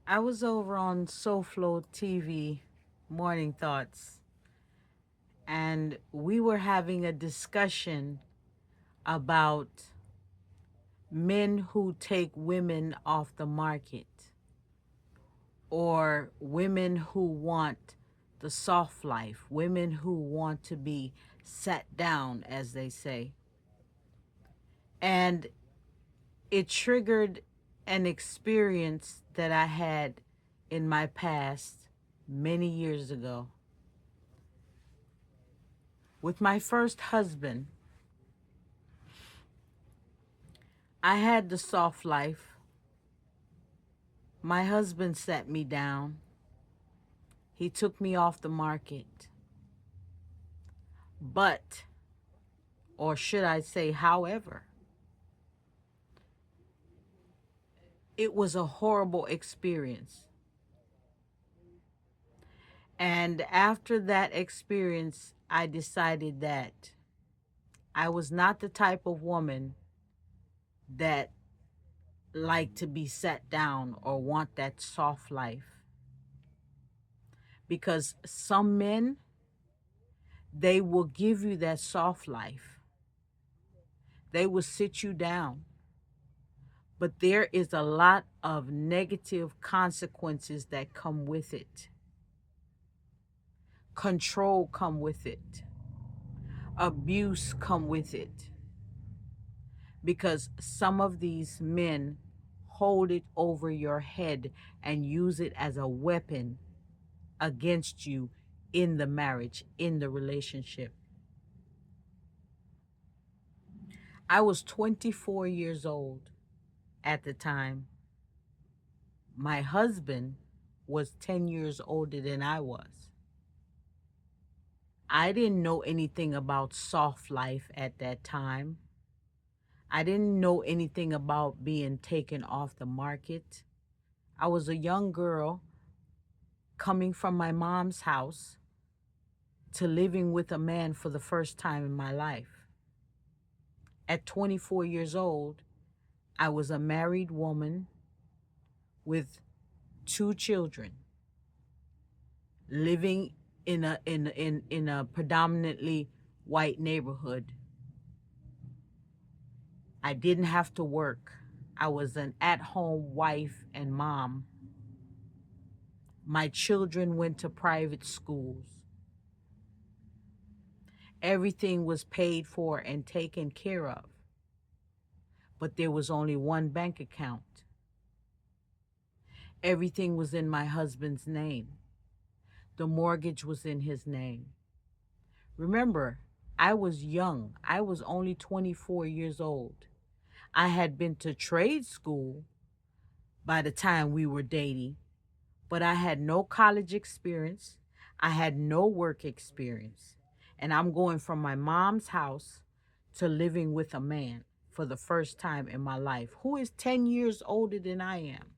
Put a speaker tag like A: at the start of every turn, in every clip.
A: I was over on SoFlo TV, Morning Thoughts, and we were having a discussion about men who take women off the market or women who want the soft life, women who want to be sat down, as they say. And it triggered an experience that I had in my past many years ago. With my first husband, I had the soft life. My husband sat me down. He took me off the market. But, or should I say, however, it was a horrible experience. And after that experience, I decided that I was not the type of woman that liked to be sat down or want that soft life. Because some men, they will give you that soft life. They will sit you down. But there is a lot of negative consequences that come with it. Control come with it. Abuse come with it. Because some of these men hold it over your head and use it as a weapon against you in the marriage, in the relationship. I was 24 years old at the time. My husband was 10 years older than I was. I didn't know anything about soft life at that time. I didn't know anything about being taken off the market. I was a young girl coming from my mom's house to living with a man for the first time in my life. At 24 years old, I was a married woman with 2 children, living in a predominantly white neighborhood. I didn't have to work. I was an at-home wife and mom. My children went to private schools. Everything was paid for and taken care of. But there was only one bank account. Everything was in my husband's name. The mortgage was in his name. Remember, I was young. I was only 24 years old. I had been to trade school by the time we were dating, but I had no college experience. I had no work experience. And I'm going from my mom's house to living with a man for the first time in my life who is 10 years older than I am.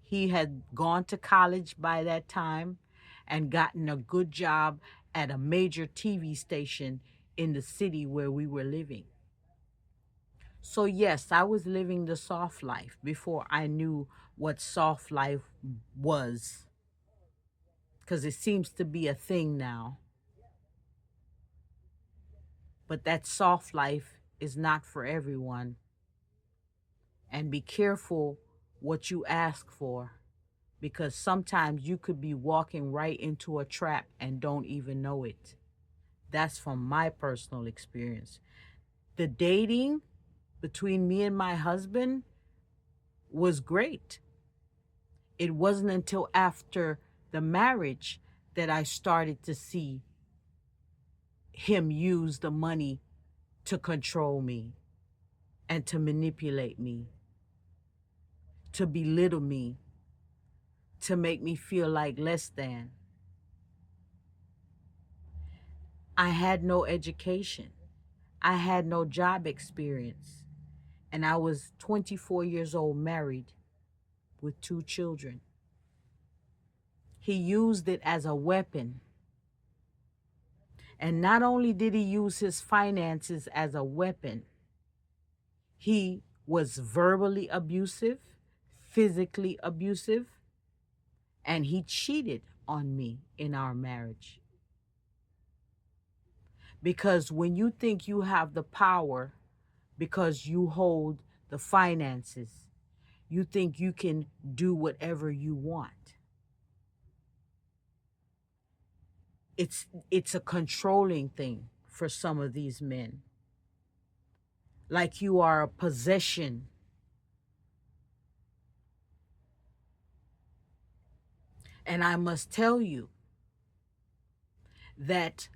A: He had gone to college by that time and gotten a good job at a major TV station in the city where we were living. So, yes, I was living the soft life before I knew what soft life was, because it seems to be a thing now. But that soft life is not for everyone. And be careful what you ask for, because sometimes you could be walking right into a trap and don't even know it. That's from my personal experience. The dating between me and my husband was great. It wasn't until after the marriage that I started to see him use the money to control me and to manipulate me, to belittle me, to make me feel like less than. I had no education. I had no job experience. And I was 24 years old, married with 2 children. He used it as a weapon. And not only did he use his finances as a weapon, he was verbally abusive, physically abusive. and he cheated on me in our marriage. Because when you think you have the power because you hold the finances, you think you can do whatever you want. It's a controlling thing for some of these men. Like you are a possession. And I must tell you that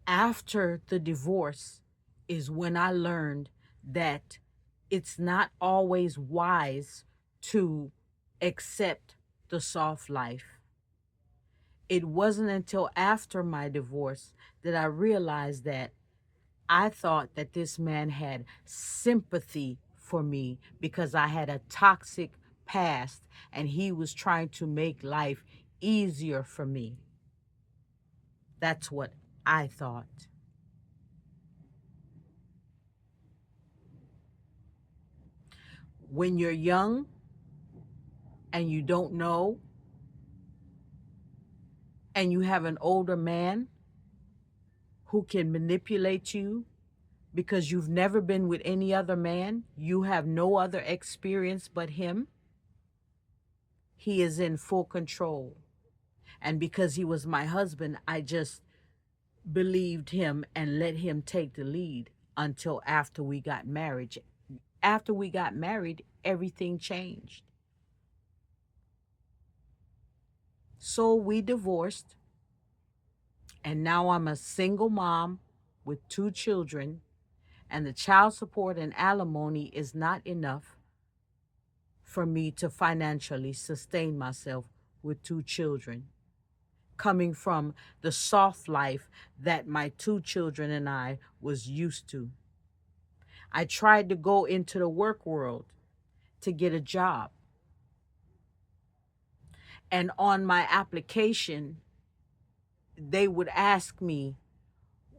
A: after the divorce is when I learned that it's not always wise to accept the soft life. It wasn't until after my divorce that I realized that I thought that this man had sympathy for me because I had a toxic past and he was trying to make life easier for me. That's what I thought. When you're young and you don't know, and you have an older man who can manipulate you because you've never been with any other man, you have no other experience but him, he is in full control. And because he was my husband, I just believed him and let him take the lead until after we got married. After we got married, everything changed. So we divorced, and now I'm a single mom with 2 children, and the child support and alimony is not enough for me to financially sustain myself with 2 children, coming from the soft life that my 2 children and I was used to. I tried to go into the work world to get a job. And on my application, they would ask me,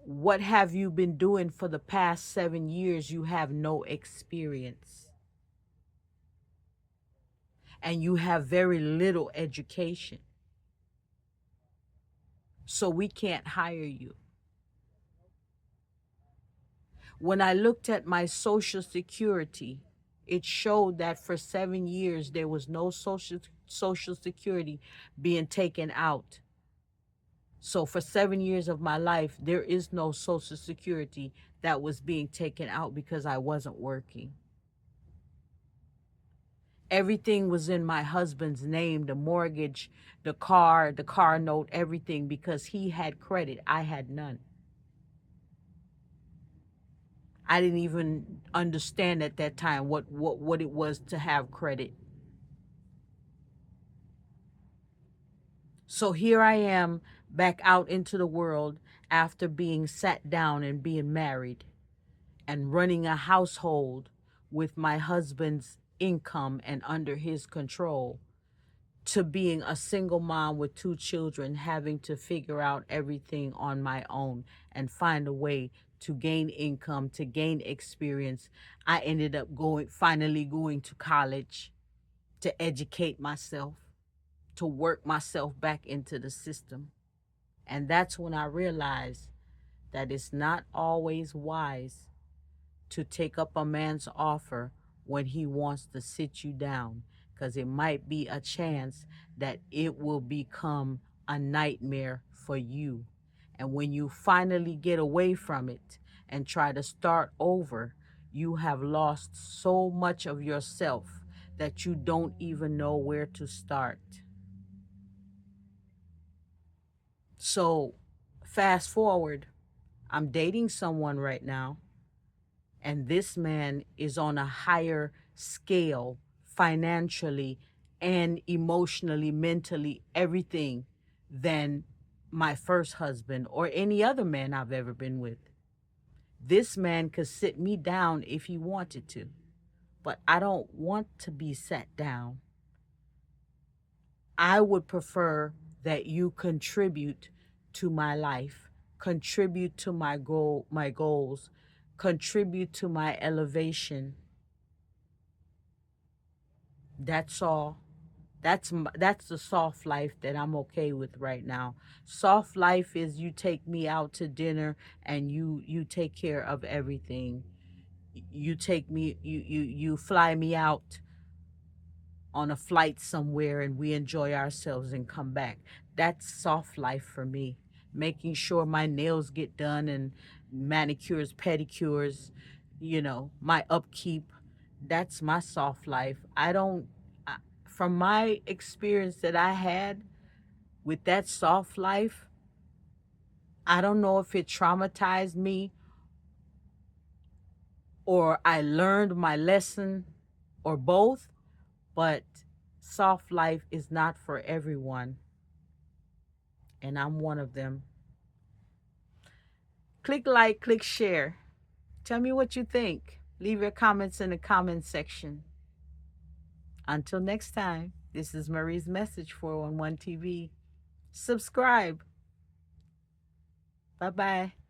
A: "What have you been doing for the past 7 years? You have no experience. And you have very little education. So we can't hire you." When I looked at my Social Security, it showed that for 7 years there was no Social Security being taken out. So for 7 years of my life, there is no Social Security that was being taken out because I wasn't working. Everything was in my husband's name, the mortgage, the car note, everything, because he had credit. I had none. I didn't even understand at that time what it was to have credit. So here I am back out into the world after being sat down and being married and running a household with my husband's income and under his control, to being a single mom with 2 children, having to figure out everything on my own and find a way to gain income, to gain experience. I ended up finally going to college to educate myself, to work myself back into the system. And that's when I realized that it's not always wise to take up a man's offer when he wants to sit you down, because it might be a chance that it will become a nightmare for you. And when you finally get away from it and try to start over, you have lost so much of yourself that you don't even know where to start. So, fast forward, I'm dating someone right now, and this man is on a higher scale financially and emotionally, mentally, everything than my first husband or any other man I've ever been with. This man could sit me down if he wanted to, but I don't want to be sat down. I would prefer that you contribute to my life, contribute to my goals, contribute to my elevation. That's all. That's the soft life that I'm okay with right now. Soft life is you take me out to dinner and you take care of everything. You take me you fly me out on a flight somewhere and we enjoy ourselves and come back. That's soft life for me. Making sure my nails get done and manicures, pedicures, my upkeep. That's my soft life. I don't, from my experience that I had with that soft life, I don't know if it traumatized me or I learned my lesson or both, but soft life is not for everyone, and I'm one of them. Click like, click share. Tell me what you think. Leave your comments in the comment section. Until next time, this is Marie's Message 411 TV. Subscribe. Bye bye.